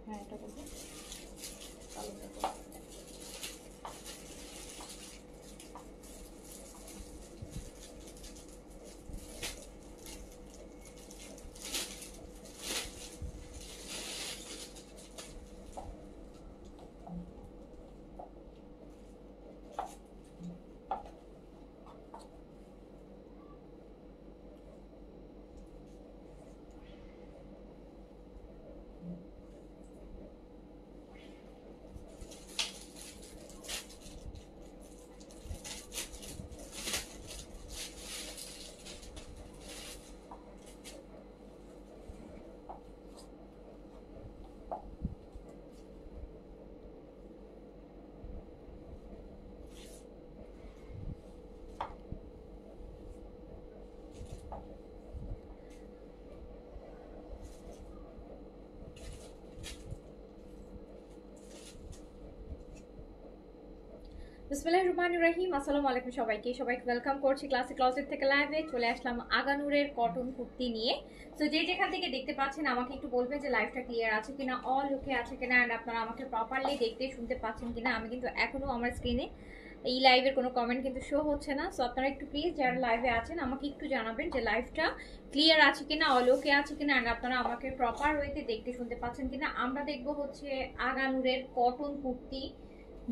হ্যাঁ এটা দেখো কালো দেখো। বিসমিল্লাহির রহমানির রহিম। আসসালামু আলাইকুম সবাইকে ওয়েলকাম করছি ক্লাসিক ক্লজেট থেকে লাইভে। চলে আসলাম আগানুরের কটন কুর্তি নিয়ে। তো যে যেখান থেকে দেখতে পাচ্ছেন আমাকে একটু বলবেন যে লাইভটা ক্লিয়ার আছে কিনা, অল ওকে আছে কিনা, অ্যান্ড আপনারা আমাকে প্রপারলি দেখতে শুনতে পাচ্ছেন কিনা। আমি কিন্তু এখনো আমার স্ক্রিনে এই লাইভের কোনো কমেন্ট কিন্তু শো হচ্ছে না। সো আপনারা একটু প্লিজ যারা লাইভে আছেন আমাকে একটু জানাবেন যে লাইভটা ক্লিয়ার আছে কিনা, অল ওকে আছে কিনা, অ্যান্ড আপনারা আমাকে প্রপার ওয়েতে দেখতে শুনতে পাচ্ছেন কিনা। আমরা দেখবো হচ্ছে আগানুরের কটন কুর্তি।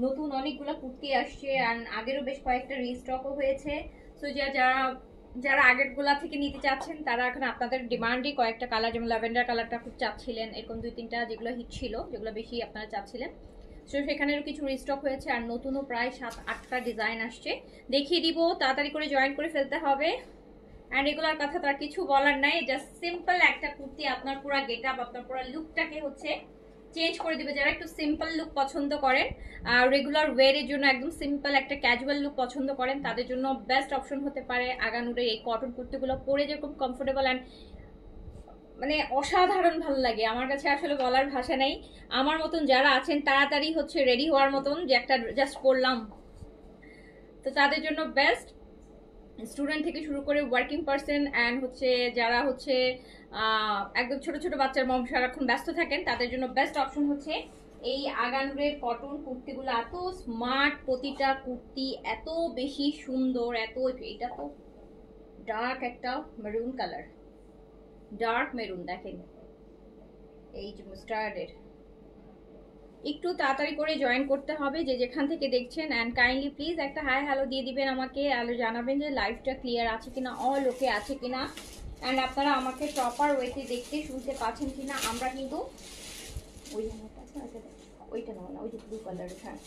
নতুন অনেকগুলো কুর্তি আসছে, আর আগেরও বেশ কয়েকটা রিস্টকও হয়েছে। সো যারা আগেরগুলা থেকে নিতে চাচ্ছেন তারা এখন আপনাদের ডিমান্ডই কয়েকটা কালার, যেমন ল্যাভেন্ডার কালারটা খুব চাচ্ছিলেন, এরকম 2-3টা যেগুলো হিট ছিল, যেগুলো বেশি আপনারা চাচ্ছিলেন। সো সেখানেরও কিছু রিস্টক হয়েছে, আর নতুনও প্রায় 7-8টা ডিজাইন আসছে। দেখিয়ে দিব, তাড়াতাড়ি করে জয়েন করে ফেলতে হবে। অ্যান্ড এগুলোর কথা তো আর কিছু বলার নাই, জাস্ট সিম্পল একটা কুর্তি আপনার পুরো গেট আপ, আপনার পুরো লুকটাকে হচ্ছে চেঞ্জ করে দিবে। যারা একটু সিম্পল লুক পছন্দ করেন, রেগুলার ওয়ারের জন্য একদম সিম্পল একটা ক্যাজুয়াল লুক পছন্দ করেন, তাদের জন্য বেস্ট অপশন হতে পারে আগানুরের এই কটন কুর্তিগুলো। পরে যেরকম কমফোর্টেবল অ্যান্ড মানে অসাধারণ ভালো লাগে, আমার কাছে আসলে বলার ভাষা নেই। আমার মতন যারা আছেন তাড়াতাড়ি হচ্ছে রেডি হওয়ার মতন যে একটা জাস্ট পরলাম, তো তাদের জন্য বেস্ট। স্টুডেন্ট থেকে শুরু করে ওয়ার্কিং পার্সন অ্যান্ড হচ্ছে যারা হচ্ছে একদম ছোট ছোট বাচ্চার মম সারাক্ষণ ব্যস্ত থাকেন, তাদের জন্য বেস্ট অপশন হচ্ছে এই আগানুরের কটন কুর্তিগুলো। এত স্মার্ট, প্রতিটা কুর্তি এত বেশি সুন্দর, এত এটা তো ডার্ক একটা মেরুন কালার, ডার্ক মেরুন দেখেন, এই যে মাস্টার্ডের। একটু তাড়াতাড়ি করে জয়েন করতে হবে যে যেখান থেকে দেখছেন, অ্যান্ড কাইন্ডলি প্লিজ একটা হাই হ্যালো দিয়ে দিবেন আমাকে, আর জানাবেন যে লাইভটা ক্লিয়ার আছে কিনা, অল ওকে আছে কিনা, অ্যান্ড আপনারা আমাকে প্রপার ওয়েতে দেখতে শুনতে পাচ্ছেন কিনা। আমরা কিন্তু ওইটা নেব না, ওই যে ব্লু কালারের। হ্যাঁ,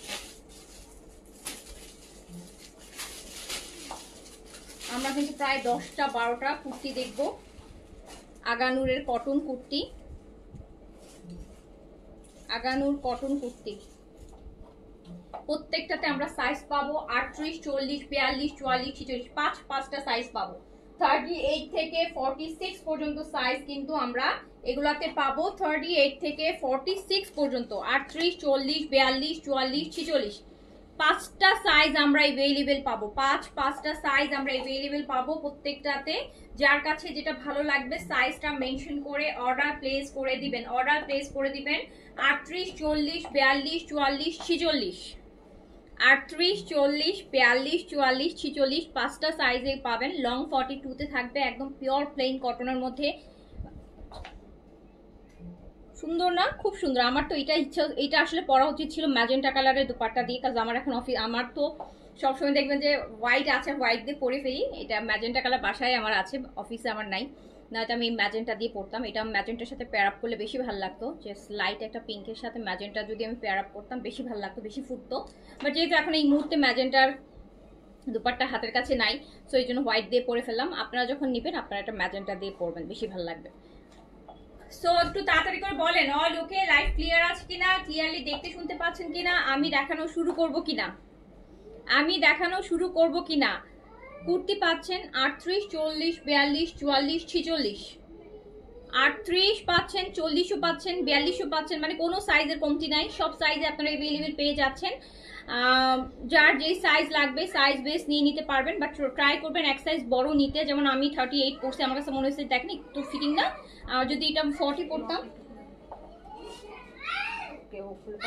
আমরা কিন্তু প্রায় 10টা-12টা কুর্তি দেখবো আগানুরের কটন কুর্তি। আগানুর কটন কুর্তি প্রত্যেকটাতে আমরা সাইজ পাবো 38, 40, 42, 44, 46, 5টা সাইজ পাবো। 38 থেকে 46 পর্যন্ত সাইজ কিন্তু আমরা এগুলাতে পাবো। 38 থেকে 46 পর্যন্ত 38, 40, 42, 44, 46 5টা সাইজ আমরা अवेलेबल পাবো। 5টা সাইজ আমরা अवेलेबल পাবো প্রত্যেকটাতে। যার কাছে যেটা ভালো লাগবে সাইজটা মেনশন করে অর্ডার প্লেস করে দিবেন। 38, 40, 42, 43, 44, 46, 38, 40, 42, 44, 46 5টা সাইজে পাবেন। লং 42 তে থাকবে, একদম পিওর প্লেন কটনের মধ্যে। সুন্দর না? খুব সুন্দর। আমার তো এটা ইচ্ছা, এটা আসলে পরা উচিত ছিল ম্যাজেন্টা কালারের দুপাট্টা দিয়ে, কাজ আমার এখন আমার তো সবসময় দেখবেন যে হোয়াইট আছে, হোয়াইট দিয়ে পরে ফেলি। এটা ম্যাজেন্টা কালার বাসায় আমার আছে, অফিসে আমার নাই, নয়তো আমি ম্যাজেন্টা দিয়ে পরতাম। এটা ম্যাজেন্টার সাথে পেয়ার আপ করলে বেশি ভালো লাগতো, যে লাইট একটা পিঙ্কের সাথে ম্যাজেন্টা যদি আমি পেয়ার আপ করতাম বেশি ভালো লাগতো, বেশি ফুটতো। বাট যেহেতু এখন এই মুহূর্তে ম্যাজেন্টার দুপাট্টা হাতের কাছে নাই, সো এই জন্য হোয়াইট দিয়ে পরে ফেললাম। আপনারা যখন নেবেন আপনারা একটা ম্যাজেন্টা দিয়ে পরবেন, বেশি ভালো লাগবে। সো একটু তাড়াতাড়ি করে বলেন অল ওকে, লাইভ ক্লিয়ার আছে কিনা, ক্লিয়ারলি দেখতে শুনতে পাচ্ছেন কিনা, আমি দেখানো শুরু করব কিনা, কুর্তি পাচ্ছেন 38, 40, 42, 44, 46, 38 পাচ্ছেন, 40ও পাচ্ছেন, 42ও পাচ্ছেন, মানে কোনো সাইজের কমতি নাই, সব সাইজে আপনারা अवेलेबल পেয়ে যাচ্ছেন। যার যেই সাইজ লাগবে সাইজ বেস নিয়ে নিতে পারবেন, বাট ট্রাই করবেন এক সাইজ বড় নিতে। যেমন আমি 38 পড়ছি, আমার কাছে মনে হচ্ছে দেখেন একটু ফিটিং না, যদি এটা 40 পড়তাম কেউ খুলে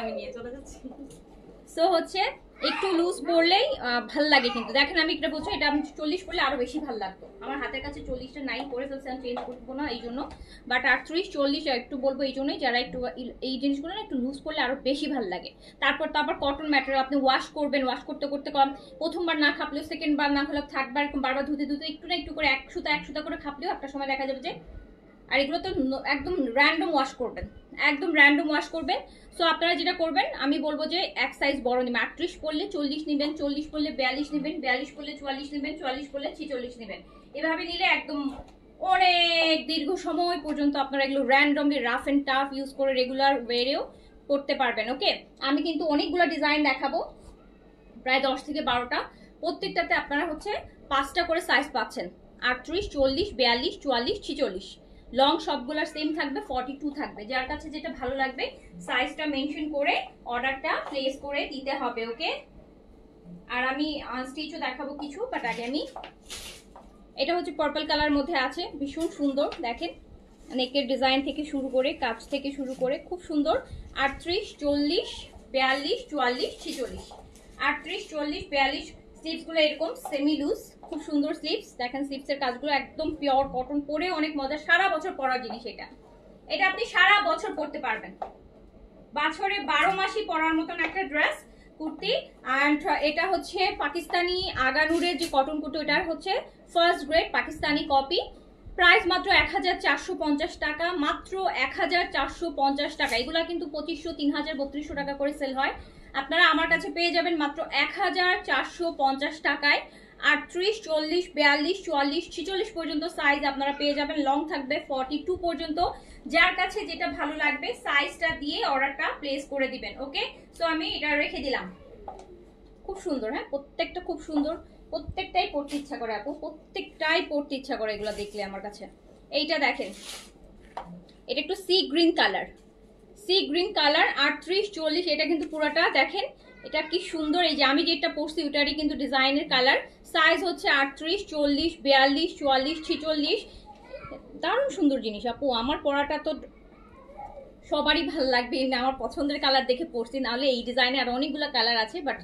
আমি নিয়ে চলে যাচ্ছি। সো হচ্ছে একটু লুজ পরলেই ভাল লাগে, কিন্তু দেখেন আমি এটা বলছি, এটা আমি 40 পরলে আরো বেশি ভাল লাগতো। আমার হাতের কাছে 40টা নাই, পরে ফেলছি, আমি চেঞ্জ করবো না এই জন্য। বাট 38 40 একটু বলবো এই জন্যই, যারা একটু এই জিনিসগুলো না একটু লুজ পরলে আরো বেশি ভাল লাগে। তারপর তো আবার কটন ম্যাটেরিয়াল, আপনি ওয়াশ করবেন, ওয়াশ করতে করতে কম প্রথমবার না খাপলেও সেকেন্ড বার না হলে থার্ড বার এরকম বারবার ধুতে ধুতে একটু না একটু করে এক সুতা করে খাপলেও একটা সময় দেখা যাবে যে। আর এগুলো তো একদম র্যান্ডম ওয়াশ করবেন, একদম র্যান্ডম ওয়াশ করবেন। সো আপনারা যেটা করবেন আমি বলবো যে এক সাইজ বড় নেবেন, 38 পরলে 40 নেবেন, 40 পরলে 42 নেবেন, 42 পরলে 44 নেবেন, 44 পরলে 46 নেবেন। এভাবে নিলে একদম অনেক দীর্ঘ সময় পর্যন্ত আপনারা এগুলো randomly rough and tough use করে রেগুলার ওয়েরেও করতে পারবেন। ওকে, আমি কিন্তু অনেকগুলো ডিজাইন দেখাবো, প্রায় 10 থেকে 12টা। প্রত্যেকটাতে আপনারা হচ্ছে 5টা করে সাইজ পাচ্ছেন, 38 40 42 44 46। লং সবগুলোর সেম থাকবে, 42 থাকবে। যার কাছে যেটা ভালো লাগবে সাইজটা মেনশন করে অর্ডারটা প্লেস করে দিতে হবে। ওকে, আর আমি আনস্টিচও দেখাবো কিছু, বাট আগে আমি এটা হচ্ছে পার্পল কালার মধ্যে আছে, ভীষণ সুন্দর। দেখেন নেকের ডিজাইন থেকে শুরু করে কাজ থেকে শুরু করে খুব সুন্দর। 38 40 42 44 46, 38 40 42। স্লিভস গুলো এরকম সেমি লুজ, খুব সুন্দর স্লিভস। দেখেন স্লিভস এর কাজগুলো একদম পিওর কটন, পরে অনেক মজা, সারা বছর পরার জিনিস। এটা আপনি সারা বছর পরতে পারবেন, বছরে 12 মাসই পরার মতন একটা ড্রেস কুর্তি। অ্যান্ড এটা হচ্ছে পাকিস্তানি আগানুরের যে কটন কুর্তি, এটার হচ্ছে first grade Pakistani copy. Price মাত্র 1450 টাকা, মাত্র 1450 টাকা। এগুলা কিন্তু 2500 3000 3200 টাকা করে সেল হয়, আপনারা আমার কাছে পেয়ে যাবেন মাত্র 1450 টাকায়। 38 40 42 44 46 পর্যন্ত সাইজ আপনারা পেয়ে যাবেন, লং থাকবে 42 পর্যন্ত। যার কাছে যেটা ভালো লাগবে সাইজটা দিয়ে অর্ডারটা প্লেস করে দিবেন। ওকে, সো আমি এটা রেখে দিলাম। খুব সুন্দর, হ্যাঁ প্রত্যেকটা খুব সুন্দর, প্রত্যেকটাই পড়তে ইচ্ছা করে আপু, প্রত্যেকটাই পড়তে ইচ্ছা করে এগুলো দেখলে আমার কাছে। এইটা দেখেন, এটা একটু sea green colour, sea green colour 38 40। এটা কিন্তু পুরোটা দেখেন এটা কি সুন্দর। এই যে আমি যেটা পরছি ওটারই কিন্তু ডিজাইনের কালার। সাইজ হচ্ছে 38 40 42 44 46। দারুণ সুন্দর জিনিস আপু, আমার পরাটা তো সবারই ভালো লাগবে। আমার পছন্দের কালার দেখে পরছি, নাহলে এই ডিজাইনে আর অনেকগুলো কালার আছে, বাট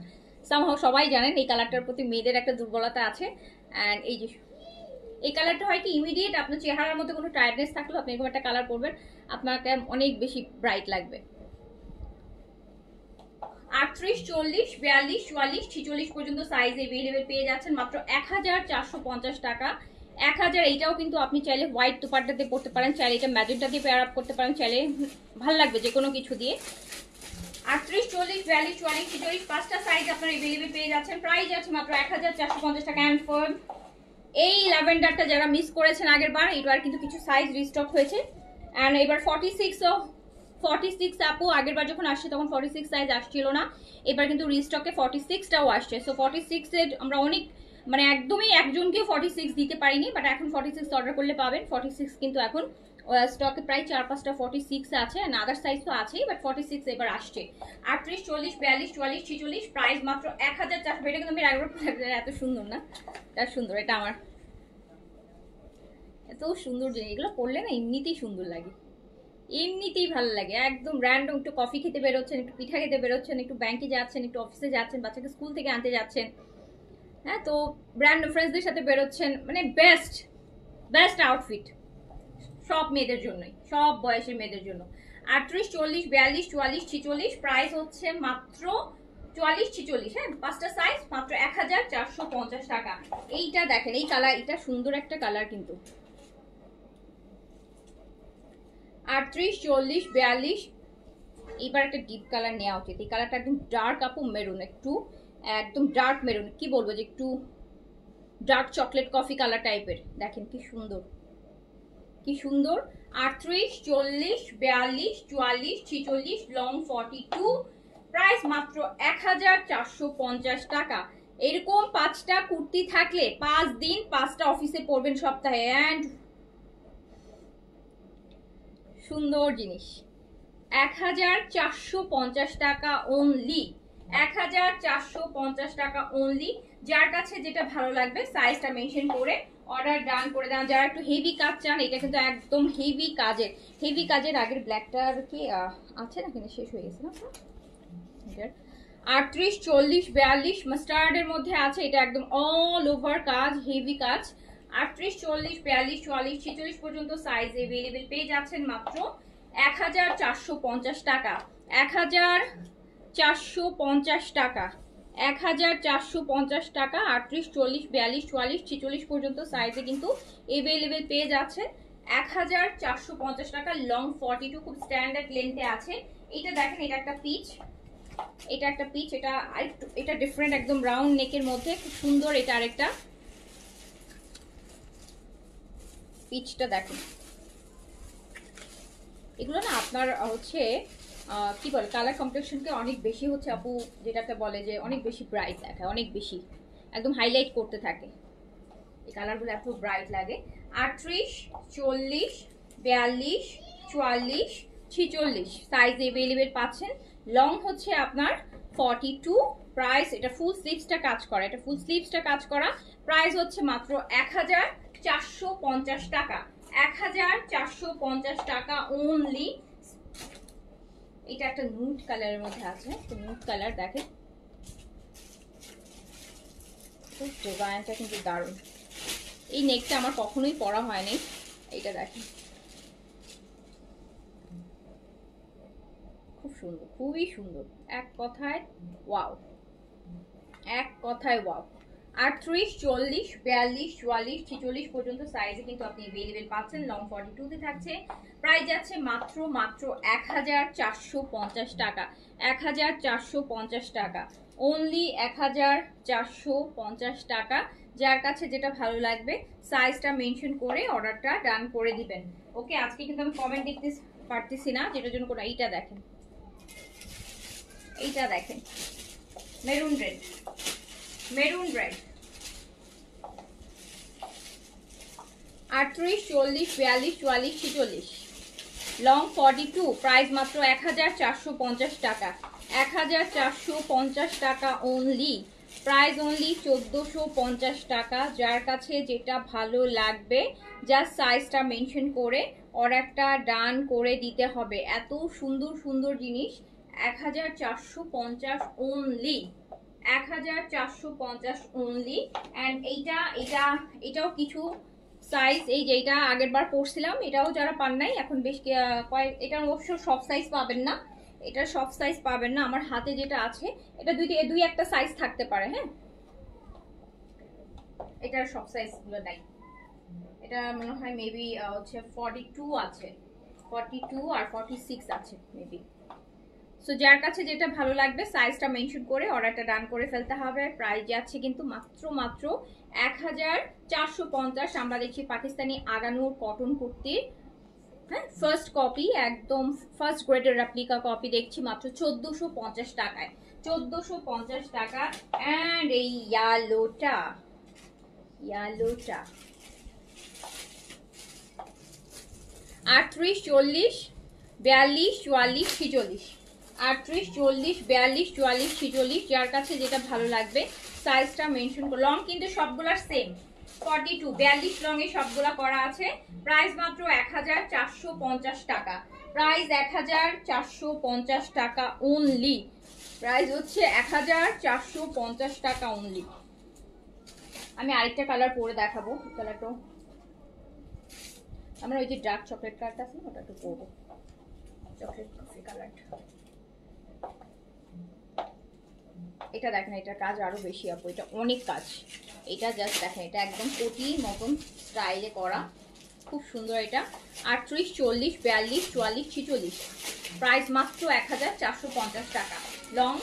সামহাও সবাই জানেন এই কালারটার প্রতি মেয়েদের একটা দুর্বলতা আছে। অ্যান্ড এই যে এই কালারটা হয় কি ইমিডিয়েট আপনার চেহারার মধ্যে কোনো টায়ার্ডনেস থাকলেও আপনি এরকম একটা কালার পরবেন, আপনাকে অনেক বেশি ব্রাইট লাগবে। 38 40 42 44 46 পর্যন্ত সাইজ এভেলেবেল পেয়ে যাচ্ছেন মাত্র 1450 টাকা। 1000। এইটাও কিন্তু আপনি চাইলে হোয়াইট দুপাট্টাতে পরতে পারেন, চাইলে এটা ম্যাজেন্টা দিয়ে পেয়ার আপ করতে পারেন, চাইলে ভালো লাগবে যে কোনো কিছু দিয়ে। 38 40 42 44 46 5টা সাইজ আপনারা এভেলেবেল পেয়ে যাচ্ছেন, প্রাইস আছে মাত্র 1450 টাকা। অ্যান্ড ফর এই ল্যাভেন্ডারটা যারা মিস করেছেন আগের বার, এবার কিন্তু কিছু সাইজ রিস্টক হয়েছে। অ্যান্ড এবার 46 আপু, আগের বার যখন আসছে তখন 46 সাইজ আসছিল না, এবার কিন্তু রিস্টকে 46টাও আসছে। সো 46 এর আমরা অনেক মানে একদমই একজনকেও 46 দিতে পারিনি, বাট এখন 46 অর্ডার করলে পাবেন। 46 কিন্তু এখন স্টকে প্রায় 4-5টা 46 আছে, আর আদার সাইজ তো আছেই, বাট 46 এবার আসছে। 38 40 42 44 46, প্রাইস মাত্র 1400। এটা কিন্তু আমি একবার এত সুন্দর না, এত সুন্দর। এটা আমার এত সুন্দর জিনিস, এগুলো পরলে না এমনিতেই সুন্দর লাগে, এমনিতেই ভালো লাগে। একদম র্যান্ডম একটু কফি খেতে বেরোচ্ছেন, একটু পিঠা খেতে বেরোচ্ছেন, একটু ব্যাংকে যাচ্ছেন, একটু অফিসে যাচ্ছেন, বাচ্চাকে স্কুল থেকে আনতে যাচ্ছেন, হ্যাঁ তো ব্র্যান্ড ফ্রেন্ডসদের সাথে বেরোচ্ছেন, মানে বেস্ট আউটফিট সব মেয়েদের জন্যই, সব বয়সের মেয়েদের জন্য। 38 40 42 44 46, প্রাইস হচ্ছে মাত্র 44 46। হ্যাঁ 5টা সাইজ মাত্র 1450 টাকা। এইটা দেখেন এই কালার, এটা সুন্দর একটা কালার কিন্তু। 38 40 42। এইবার একটা ডিপ কালার নেওয়া উচিত, এই কালারটা একদম ডার্ক আপু মেরুন, একদম ডার্ক মেরুন, কি বলবো যে একটু ডার্ক চকলেট কফি কালার টাইপের। দেখেন কি সুন্দর, কি সুন্দর। 38 40 42 44 46, লং 42, প্রাইস মাত্র 1450 টাকা। এরকম 5টা কুর্তি থাকলে 5 দিন 5টা অফিসে পরবেন সপ্তাহে। অ্যান্ড সুন্দর জিনিস 1450 টাকা অনলি, 1450 টাকা অনলি। যার কাছে যেটা ভালো লাগবে সাইজটা মেনশন করে অর্ডার ডান করে দেন। যারা একটু হেভি কাজ চান, এটা কিন্তু একদম হেভি কাজের আগের ব্ল্যাকটার কি আছে না, কিন্তু শেষ হয়ে গেছে না 38, 40, 42 মাস্টার্ডের মধ্যে আছে। এটা একদম অল ওভার কাজ, হেভি কাজ। 38, 40, 42, 44, 46 পর্যন্ত সাইজ এভেলেবেল পেয়ে যাচ্ছেন মাত্র 1450 টাকা। 1450 টাকা, 1450 টাকা। 38, 40, 42, 44, 46 পর্যন্ত সাইজে কিন্তু এভেলেবেল পেয়ে যাচ্ছেন 1450 টাকা। লং 42, খুব স্ট্যান্ডার্ড লেন্থে আছে। এটা দেখেন, এটা একটা পিচ, এটা ডিফারেন্ট, একদম রাউন্ড নেকের মধ্যে খুব সুন্দর। এটা আরেকটা পিচটা দেখেন। এগুলো না আপনার হচ্ছে কি বলে, কালার কমপ্লেকশনকে অনেক বেশি হচ্ছে আপু, যেটাকে বলে যে অনেক বেশি ব্রাইট দেখায়, অনেক বেশি একদম হাইলাইট করতে থাকে। এই কালারগুলো এত ব্রাইট লাগে। 38, 40, 42, 44, 46 সাইজ এভেলেবেল পাচ্ছেন। লং হচ্ছে আপনার 42। প্রাইস, এটা ফুল স্লিভসটা কাজ করা, প্রাইস হচ্ছে মাত্র 1450 টাকা। 1450 টাকা অনলি। এটা একটা নুড কালারের মধ্যে আছে, নুড কালার দেখেন, ডিজাইনটা কিন্তু দারুণ। এই নেকটা আমার কখনোই পরা হয়নি, এটা দেখেন খুব সুন্দর, খুবই সুন্দর, এক কথায় ওয়াও। 38, 40, 42, 44, 46 পর্যন্ত সাইজে কিন্তু আপনি अवेलेबल পাচ্ছেন। লং 42 তে থাকছে। প্রাইস যাচ্ছে মাত্র 1450 টাকা। 1450 টাকা অনলি, 1450 টাকা। যার কাছে যেটা ভালো লাগবে সাইজটা মেনশন করে অর্ডারটা ডান করে দিবেন। ওকে, আজকে কিন্তু আমি কমেন্ট দেখতে পারতেছি না, যেটার জন্য কোনো। এইটা দেখেন, মেরুন রেড, 38, 40, 42, 44, 46, লং 42। প্রাইস মাত্র 1450 টাকা। 1450 টাকা অনলি। প্রাইস অনলি 1450 টাকা। যার কাছে যেটা ভালো লাগবে জাস্ট সাইজটা মেনশন করে অর্ডারটা ডান করে দিতে হবে। এত সুন্দর সুন্দর জিনিস 1450 অনলি, 1450 অনলি। অ্যান্ড এটাও কিছু সাইজ, এই যেটা আগের বার পরছিলাম, এটাও যারা পান নাই এখন বেশ এটা অবশ্য সব সাইজ পাবেন না, আমার হাতে যেটা আছে এটা দুই একটা সাইজ থাকতে পারে। হ্যাঁ, এটার সব সাইজ গুলো নাই। এটা মনে হয় মেবি হচ্ছে 42 আছে, 42 আর 46 আছে মেবি। সো যার কাছে যেটা ভালো লাগবে সাইজটা মেনশন করে অর্ডারটা ডান করে ফেলতে হবে। প্রাইস যাচ্ছে কিন্তু মাত্র 1450। আমরা দেখছি পাকিস্তানি আগানুর কটন কুর্তির, হ্যাঁ, ফার্স্ট কপি, একদম ফার্স্ট গ্রেডের রেপ্লিকা কপি দেখছি মাত্র 1450 টাকায়। 1450 টাকা। অ্যান্ড এই ইয়ালোটা 38, 40, 42, 44, 46, 38, 40, 42, 44, 46। যার কাছে যেটা ভালো লাগবে সাইজটা মেনশন করে। লং কিন্তু সবগুলার সেম, 42, 42 লং এ সবগুলা করা আছে। প্রাইস মাত্র 1450 টাকা। প্রাইস 1450 টাকা অনলি। প্রাইস হচ্ছে 1450 টাকা অনলি। আমি আরেকটা কালার পরে দেখাবো। কালারটা আমরা ওই যে ডার্ক চকলেট কালারটা আছে ওটা একটু পরবো, চকলেট কফি কালারটা। এটা দেখেন, এটার কাজ আরো বেশি আপু, এটা অনেক কাজ। এটা জাস্ট দেখেন, এটা একদম কোটি মতন স্টাইলে করা, খুব সুন্দর। এটা 38, 40, 42, 44, 46। প্রাইস মাত্র 1450 টাকা। লং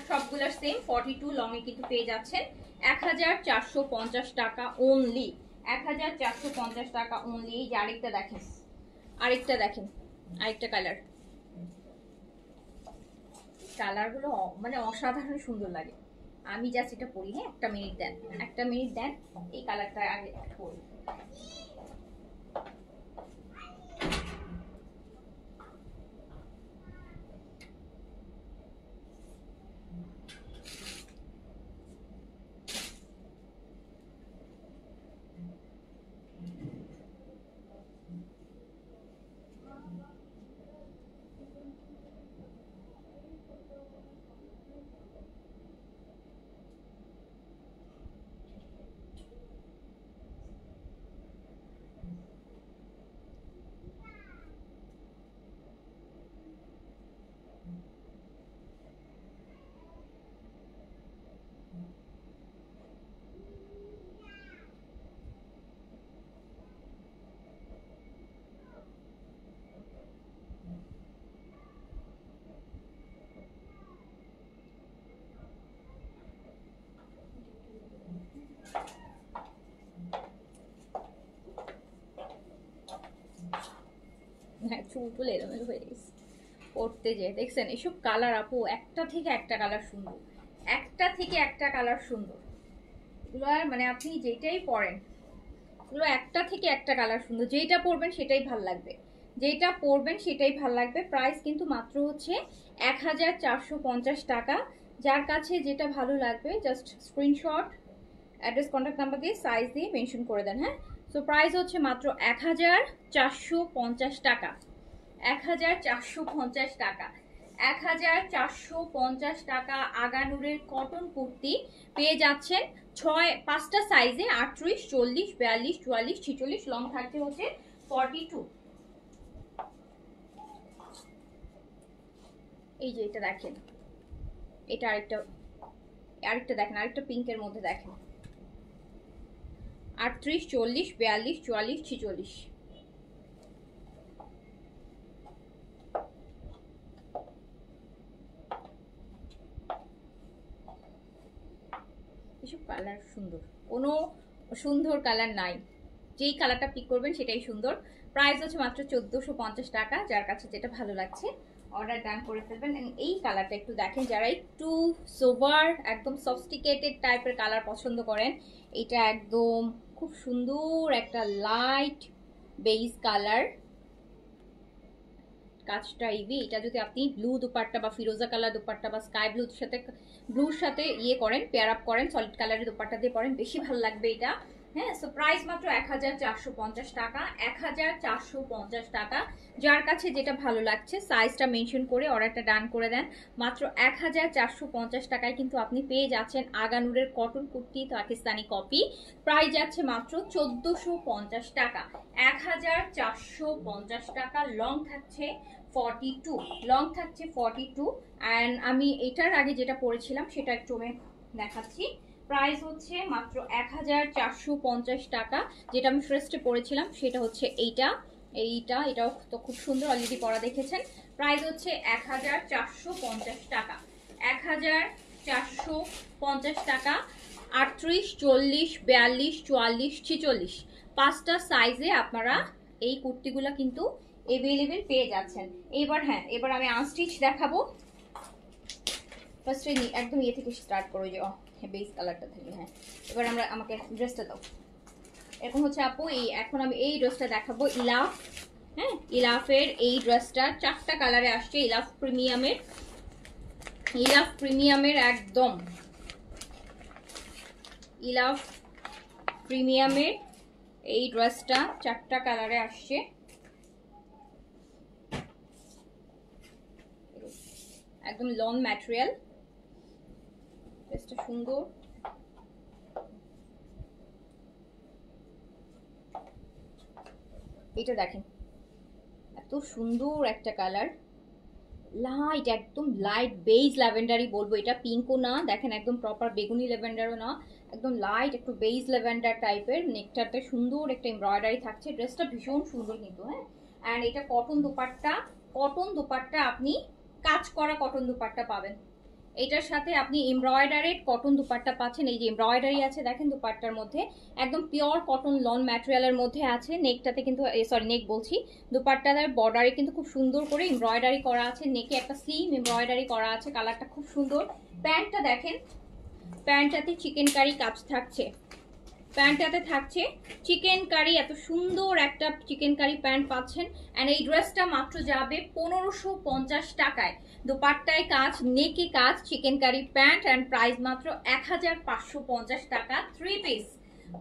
সবগুলোর সেম, 42 লং এ কিন্তু পেয়ে যাচ্ছেন 1450 টাকা অনলি। 1450 টাকা অনলি। এই যে আরেকটা দেখেন, আরেকটা কালারগুলো মানে অসাধারণ সুন্দর লাগে। আমি জাস্ট এটা পরি। হ্যাঁ, একটা মিনিট দেন, এই কালারটা আগে পরি। চুল টুল এলোমেলো হয়ে গেছে পড়তে যে। দেখছেন এসব কালার আপু একটা থেকে একটা কালার সুন্দর, একটা থেকে একটা কালার সুন্দর। এগুলো আর মানে আপনি যেটাই পরেন এগুলো একটা থেকে একটা কালার সুন্দর, যেটা পরবেন সেটাই ভাল লাগবে, যেটা পরবেন সেটাই ভাল লাগবে। প্রাইস কিন্তু মাত্র হচ্ছে 1450 টাকা। যার কাছে যেটা ভালো লাগবে just screenshot, address, contact number দিয়ে সাইজ দিয়ে মেনশন করে দেন। হ্যাঁ, সো প্রাইস হচ্ছে মাত্র 1450 টাকা, 1450 টাকা, 1450 টাকা। আগানুরের কটন কুর্তি পেয়ে যাচ্ছেন 5টা সাইজে, 38, 40, 42, 44, 46, লং থাকছে হচ্ছে 42। এই যে এটা দেখেন, এটা আরেকটা দেখেন, আরেকটা পিঙ্কের মধ্যে দেখেন, 38, 40, 42, 44, 46। এসব কালার সুন্দর, কোনো সুন্দর কালার নাই, যেই কালারটা পিক করবেন সেটাই সুন্দর। প্রাইস হচ্ছে মাত্র 1450 টাকা। যার কাছে যেটা ভালো লাগছে অর্ডার ডান করে ফেলবেন। এই কালারটা একটু দেখেন, যারা একটু সোভার একদম সফিস্টিকেটেড টাইপের কালার পছন্দ করেন, এটা একদম খুব সুন্দর একটা লাইট বেজ কালার, কাজটা ইভি। এটা যদি আপনি ব্লু দুপাট্টা বা ফিরোজা কালার দুপাট্টা বা স্কাই ব্লুর সাথে ইয়ে করেন, পেয়ার আপ করেন, সলিড কালারের দুপাট্টা দিয়ে পরেন, বেশি ভালো লাগবে এটা। হ্যাঁ, সো প্রাইস মাত্র 1450 টাকা, 1450 টাকা। যার কাছে যেটা ভালো লাগছে সাইজটা মেনশন করে অর্ডারটা ডান করে দেন। মাত্র 1450 টাকায় কিন্তু আপনি পেয়ে যাচ্ছেন আগানুরের cotton kurti Pakistani copy. Price যাচ্ছে মাত্র 1450 টাকা, 1450 টাকা। লং থাকছে 42, লং থাকছে 42। অ্যান্ড আমি এটার আগে যেটা পরেছিলাম সেটা একটু আমি দেখাচ্ছি। প্রাইস হচ্ছে মাত্র 1450 টাকা। যেটা আমি ফার্স্টে পরেছিলাম সেটা হচ্ছে এটাও তো খুব সুন্দর, অলরেডি পরা দেখেছেন। প্রাইস হচ্ছে 1450 টাকা, 1450 টাকা। 38, 40, 42, 44, 46, 5টা সাইজে আপনারা এই কুর্তিগুলো কিন্তু এভেলেবেল পেয়ে যাচ্ছেন। এবার আমি আনস্টিচ দেখাবো। ফার্স্টে একদম ইয়ে থেকে স্টার্ট করো, যে বেস কালারটা থেকে। হ্যাঁ, এবার আমাকে ড্রেসটা দাও। এখন হচ্ছে আপু এখন আমি এই ড্রেসটা দেখাবো, ইলাফ। হ্যাঁ, ইলাফের এই ড্রেসটা 4টা কালারে আসছে। ইলাফ প্রিমিয়ামের একদম ইলাফ প্রিমিয়ামের এই ড্রেসটা 4টা কালারে আসছে। একদম লন ম্যাটেরিয়াল, ড্রেসটা সুন্দর। এটা দেখেন এত সুন্দর একটা কালার, লাইট একদম লাইট বেজ ল্যাভেন্ডারই বলবো, এটা পিঙ্কও না, দেখেন একদম প্রপার বেগুনি ল্যাভেন্ডারও না, একদম লাইট একটু বেজ ল্যাভেন্ডার টাইপের। নেকটাতে সুন্দর একটা এমব্রয়ডারি থাকছে, ড্রেসটা ভীষণ সুন্দর কিন্তু। হ্যাঁ, অ্যান্ড এটা কটন দুপাট্টা আপনি কাজ করা কটন দুপাট্টা পাবেন। এটার সাথে আপনি এমব্রয়ডারিড কটন দুপাট্টা পাচ্ছেন। এই যে এমব্রয়ডারি আছে দেখেন দুপাট্টার মধ্যে, একদম পিওর কটন লন ম্যাটেরিয়ালের মধ্যে আছে। নেকটাতে কিন্তু নেক বলছি, দুপাট্টার বর্ডারে কিন্তু খুব সুন্দর করে এমব্রয়ডারি করা আছে। নেকে একটা স্লিম এমব্রয়ডারি করা আছে, কালারটা খুব সুন্দর। প্যান্টটা দেখেন, প্যান্টটাতে চিকেন কারি কাজ থাকছে, প্যান্টটাতে থাকছে চিকেন কারি, এত সুন্দর একটা চিকেন কারি প্যান্ট পাচ্ছেন। অ্যান্ড এই ড্রেসটা মাত্র যাবে 1550 টাকায়। দোপাট্টায় কাজ, নেকে কাজ, chikankari pant, and price মাত্র 1550 টাকা। 3 পিস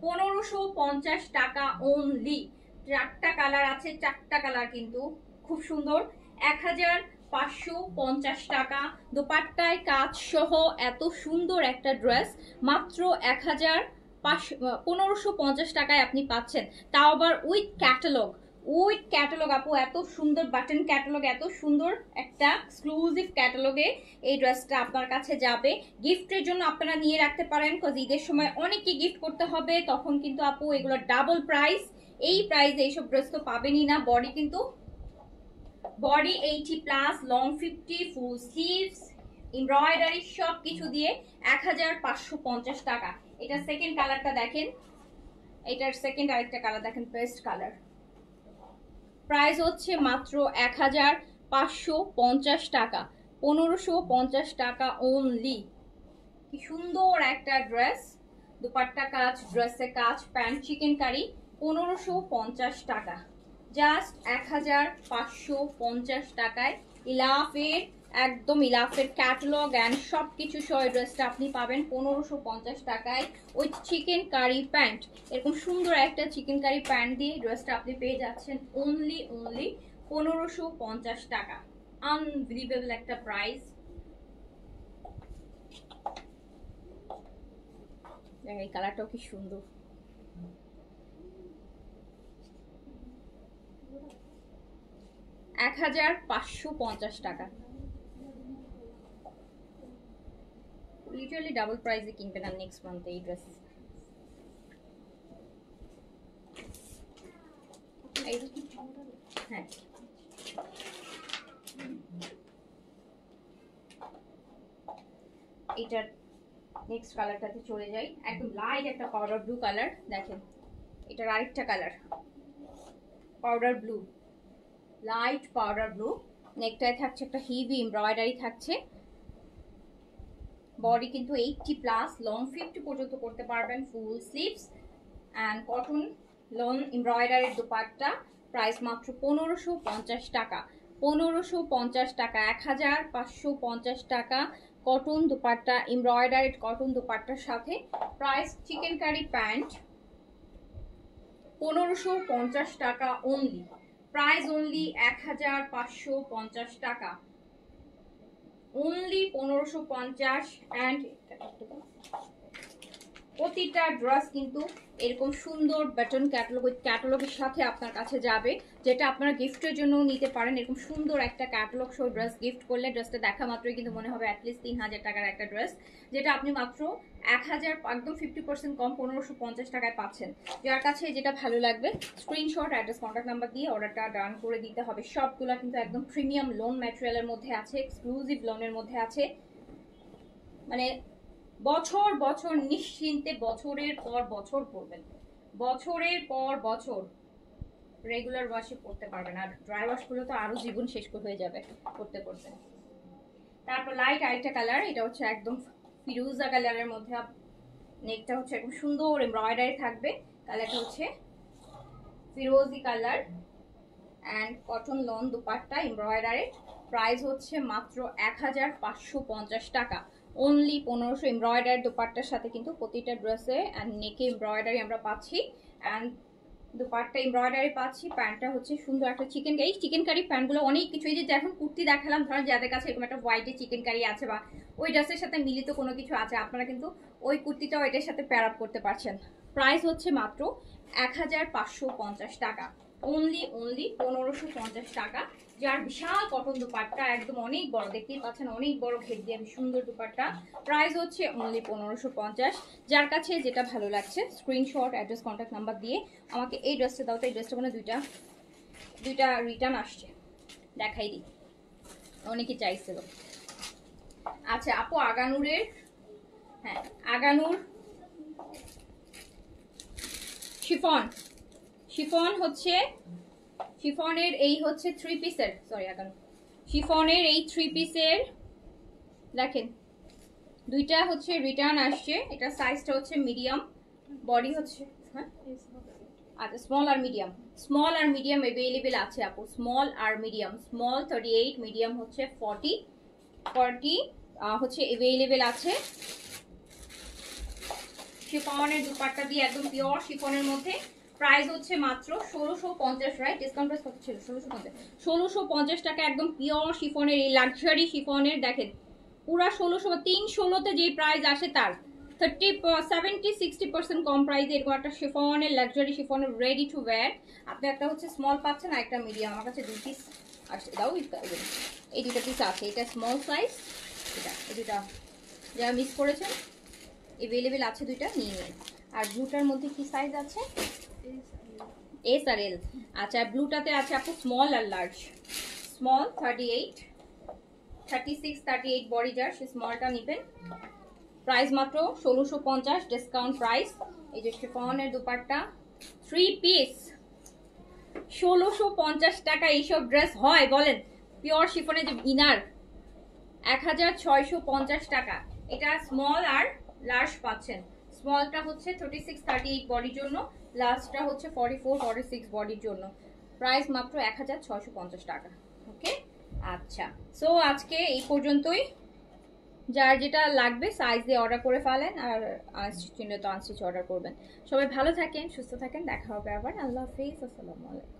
1550 টাকা অনলি। 4টা কালার আছে, 4টা কালার কিন্তু খুব সুন্দর। 1550 টাকা দোপাট্টায় কাজ সহ এত সুন্দর একটা ড্রেস মাত্র 1550 টাকায় আপনি পাচ্ছেন, তাও আবার উইথ ক্যাটালগ। আপু এত সুন্দর বাটন ক্যাটালগ, এত সুন্দর একটা এক্সক্লুসিভ ক্যাটালগে এই ড্রেসটা আপনার কাছে যাবে। গিফটের জন্য আপনারা নিয়ে রাখতে পারেন, কজ ঈদের সময় অনেককে গিফট করতে হবে, তখন কিন্তু আপু এগুলো ডাবল প্রাইস। এই প্রাইসে এইসব ড্রেস তো পাবেনই না। বডি 80+, লং 50, ফুল স্লিভস, এমব্রয়ডারি সব কিছু দিয়ে 1550 টাকা। এটা সেকেন্ড কালারটা দেখেন, এটার সেকেন্ড আরেকটা কালার দেখেন, পেস্ট কালার, প্রাইস হচ্ছে মাত্র 1550 টাকা, 1550 টাকা অনলি। কি সুন্দর একটা ড্রেস, দুপাট্টা কাজ, ড্রেসে কাজ, প্যান্ট চিকেন কারি, 1550 টাকা, জাস্ট 1550 টাকায়। ইলাফের একদম ইলাফের ক্যাটালগ অ্যান্ড সব কিছু সহ ড্রেসটা আপনি পাবেন 1550 টাকায় উইথ চিকেন কারি প্যান্ট। এরকম সুন্দর একটা চিকেন কারি প্যান্ট দিয়ে ড্রেসটা আপনি পেয়ে যাচ্ছেন অনলি 1550 টাকা। আনবিলিভেবল একটা প্রাইস। এই কালারটাও কি সুন্দর। এক 1550 টাকা, লিটারালি ডাবল প্রাইসে কিনবেন আর নেক্সট মান্থে এই ড্রেস। হ্যাঁ, এটার নেক্সট কালারটাতে চলে যাই। একদম লাইট একটা পাউডার ব্লু কালার, দেখেন এটার আরেকটা colour powder blue, light powder blue. নেকটায় থাকছে একটা হেভি এমব্রয়ডারি থাকছে। বডি কিন্তু 80+, লং 50 পর্যন্ত করতে পারবেন, full sleeves and cotton lawn এমব্রয়ডারির দুপাট্টা। প্রাইস মাত্র 1550 টাকা, 1550 টাকা, 1550 টাকা। কটন দুপাট্টা, এমব্রয়ডারিড কটন দুপাট্টার সাথে। প্রাইস চিকেন কারি প্যান্ট 1550 টাকা অনলি। প্রাইস অনলি 1550 টাকা, অনলি 1550। অ্যান্ড প্রতিটা ড্রেস কিন্তু এরকম সুন্দর বাটন ক্যাটালগ, উইথ ক্যাটালগের সাথে আপনার কাছে যাবে, যেটা আপনারা গিফটের জন্য নিতে পারেন। এরকম সুন্দর একটা ক্যাটালগ সহ ড্রেস গিফট করলে ড্রেসটা দেখা মাত্রই কিন্তু মনে হবে অ্যাটলিস্ট 3000 টাকার একটা ড্রেস, যেটা আপনি মাত্র 1000, একদম 50% কম 1550 টাকায় পাচ্ছেন। যার কাছে যেটা ভালো লাগবে স্ক্রিনশট, অ্যাড্রেস, কন্ট্যাক্ট নাম্বার দিয়ে অর্ডারটা ডান করে দিতে হবে। সবগুলো কিন্তু একদম প্রিমিয়াম লোন ম্যাটেরিয়ালের মধ্যে আছে, এক্সক্লুসিভ লোনের মধ্যে আছে। মানে বছর বছর নিশ্চিন্তে বছরের পর বছর পড়বেন, বছরের পর বছর রেগুলার ওয়াশে পড়তে পারবেন। আর ড্রাই ওয়াশগুলো তো আরো জীবন শেষ হয়ে যাবে করতে করতে। তারপর লাইট আরেকটা কালার, এটা হচ্ছে একদম ফিরোজা কালারের মধ্যে। নেকটা হচ্ছে একদম সুন্দর এমব্রয়ডারি থাকবে, কালারটা হচ্ছে ফিরোজি colour and cotton lawn dupatta embroidery. Price হচ্ছে মাত্র 1550 টাকা, অনলি 1500। এমব্রয়ডারি দুপাট্টার সাথে কিন্তু প্রতিটা ড্রেসে অ্যান্ড নেকে এমব্রয়ডারি আমরা পাচ্ছি অ্যান্ড দুপাট্টা এমব্রয়ডারি পাচ্ছি। প্যান্টটা হচ্ছে সুন্দর একটা চিকেন কারি। চিকেন কারি প্যান্টগুলো অনেক কিছু, এই যে এখন কুর্তি দেখালাম, ধরেন যাদের কাছে এরকম একটা হোয়াইটে চিকেন কারি আছে বা ওই ড্রেসের সাথে মিলিত কোনো কিছু আছে, আপনারা কিন্তু ওই কুর্তিটাও এটার সাথে প্যার আপ করতে পারছেন। প্রাইস হচ্ছে মাত্র 1550 টাকা, অনলি 1550 টাকা। যার বিশাল কটন দুপাট্টা, একদম অনেক বড়, দেখতেই পাচ্ছেন অনেক বড় ঘের দিয়ে সুন্দর দুপাট্টা। প্রাইস হচ্ছে অনলি 1550। যার কাছে যেটা ভালো লাগছে স্ক্রিনশট, অ্যাড্রেস, কন্ট্যাক্ট নাম্বার দিয়ে আমাকে এই ড্রেসটা দাও। তো এই ড্রেসটা মানে দুইটা রিটার্ন আসছে, দেখাই দিই, অনেকে চাইছিল। আচ্ছা আপু, আগানুরের, হ্যাঁ আগানুর শিফন হচ্ছে, শিফনের এই হচ্ছে 3 পিসের, সরি আগানুর শিফনের এই 3 পিসের দেখেন দুইটা হচ্ছে রিটার্ন আসছে। এটা সাইজটা হচ্ছে মিডিয়াম, বডি হচ্ছে হ্যাঁ আচ্ছা স্মল আর মিডিয়াম, স্মল আর মিডিয়াম अवेलेबल আছে আপু, স্মল আর মিডিয়াম। স্মল 38, মিডিয়াম হচ্ছে 40 হচ্ছে अवेलेबल আছে। শিফনের দুপাট্টা দিয়ে একদম পিওর শিফনের মধ্যে। প্রাইস হচ্ছে মাত্র 1650, রাইট? ডিসকাউন্ট প্রাইস কত ছিল? 1650 টাকা, একদম পিওর শিফনের, এই লাক্সারি শিফনের দেখেন পুরা 1600, 316তে যে প্রাইস আসে তার 70-60% কম প্রাইসে এরকম একটা শিফনের, লাক্সারি শিফনের রেডি টু ওয়্যার। আপনি একটা হচ্ছে স্মল পাচ্ছেন আর একটা মিডিয়াম। আমার কাছে 2 পিস আসছে, দাও এই 2টা পিস আছে। এটা স্মল সাইজ, এটা এই 2টা যারা মিস করেছেন अवेलेबल আছে, 2টা নিয়ে নিন। আর ব্লুটার মধ্যে কি সাইজ আছে? এস আর এল। আচ্ছা ব্লুটাতে আছে আপু স্মল আর লার্জ। স্মল 38, 36, 38 বডি যার, সে স্মলটা নেবেন। প্রাইস মাত্র 1650, ডিসকাউন্ট প্রাইস। এই যে শিফনের দুপাট্টা 3 পিস, 1650 টাকা এইসব ড্রেস হয় বলেন? পিওর শিফনের যে ইনার 1650 টাকা। এটা স্মল আর লার্জ পাচ্ছেন। স্মলটা হচ্ছে 36 38 বডির জন্য, লার্জটা হচ্ছে 44 46 বডির জন্য। প্রাইস মাত্র 1650 টাকা। ওকে, আচ্ছা, সো আজকে এই পর্যন্তই। যার যেটা লাগবে সাইজ দিয়ে অর্ডার করে ফেলেন, আর আনস্টিচ চিনলে তো আনস্টিচ অর্ডার করবেন। সবাই ভালো থাকেন, সুস্থ থাকেন, দেখা হবে আবার। আল্লাহ হাফিজ, আসসালামু আলাইকুম।